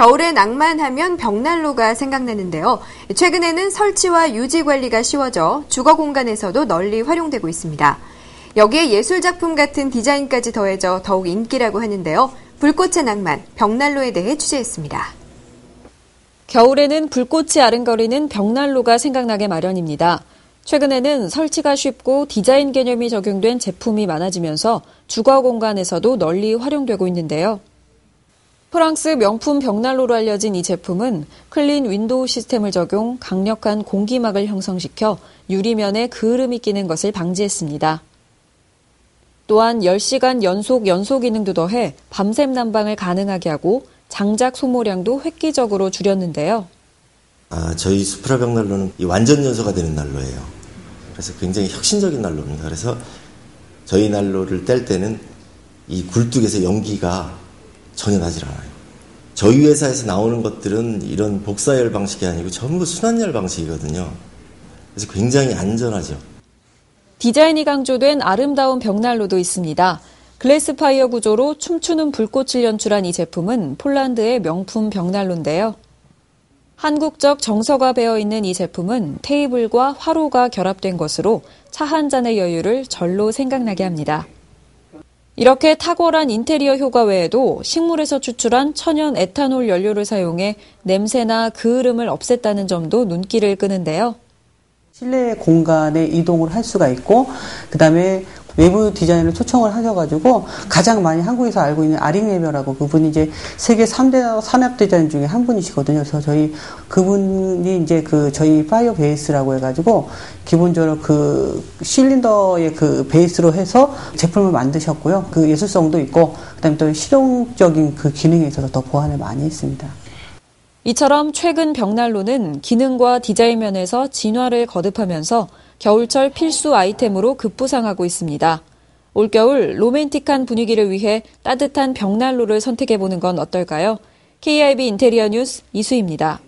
겨울에 낭만하면 벽난로가 생각나는데요. 최근에는 설치와 유지 관리가 쉬워져 주거 공간에서도 널리 활용되고 있습니다. 여기에 예술작품 같은 디자인까지 더해져 더욱 인기라고 하는데요. 불꽃의 낭만, 벽난로에 대해 취재했습니다. 겨울에는 불꽃이 아른거리는 벽난로가 생각나게 마련입니다. 최근에는 설치가 쉽고 디자인 개념이 적용된 제품이 많아지면서 주거 공간에서도 널리 활용되고 있는데요. 프랑스 명품 벽난로로 알려진 이 제품은 클린 윈도우 시스템을 적용 강력한 공기막을 형성시켜 유리면에 그을음이 끼는 것을 방지했습니다. 또한 10시간 연소 기능도 더해 밤샘 난방을 가능하게 하고 장작 소모량도 획기적으로 줄였는데요. 저희 수프라 벽난로는 완전 연소가 되는 난로예요. 그래서 굉장히 혁신적인 난로입니다. 그래서 저희 난로를 뗄 때는 이 굴뚝에서 연기가 전혀 나질 않아요. 저희 회사에서 나오는 것들은 이런 복사열 방식이 아니고 전부 순환열 방식이거든요. 그래서 굉장히 안전하죠. 디자인이 강조된 아름다운 벽난로도 있습니다. 글래스파이어 구조로 춤추는 불꽃을 연출한 이 제품은 폴란드의 명품 벽난로인데요. 한국적 정서가 배어있는 이 제품은 테이블과 화로가 결합된 것으로 차 한 잔의 여유를 절로 생각나게 합니다. 이렇게 탁월한 인테리어 효과 외에도 식물에서 추출한 천연 에탄올 연료를 사용해 냄새나 그을음을 없앴다는 점도 눈길을 끄는데요. 실내 공간에 이동을 할 수가 있고 그다음에 외부 디자인을 초청을 하셔가지고 가장 많이 한국에서 알고 있는 아링웨버라고 그분이 이제 세계 3대 산업 디자인 중에 한 분이시거든요. 그래서 그분이 이제 저희 파이어 베이스라고 해가지고 기본적으로 그 실린더의 그 베이스로 해서 제품을 만드셨고요. 그 예술성도 있고 그다음에 또 실용적인 그 기능에 있어서 더 보완을 많이 했습니다. 이처럼 최근 벽난로는 기능과 디자인 면에서 진화를 거듭하면서 겨울철 필수 아이템으로 급부상하고 있습니다. 올겨울 로맨틱한 분위기를 위해 따뜻한 벽난로를 선택해보는 건 어떨까요? KIB 인테리어 뉴스 이수희입니다.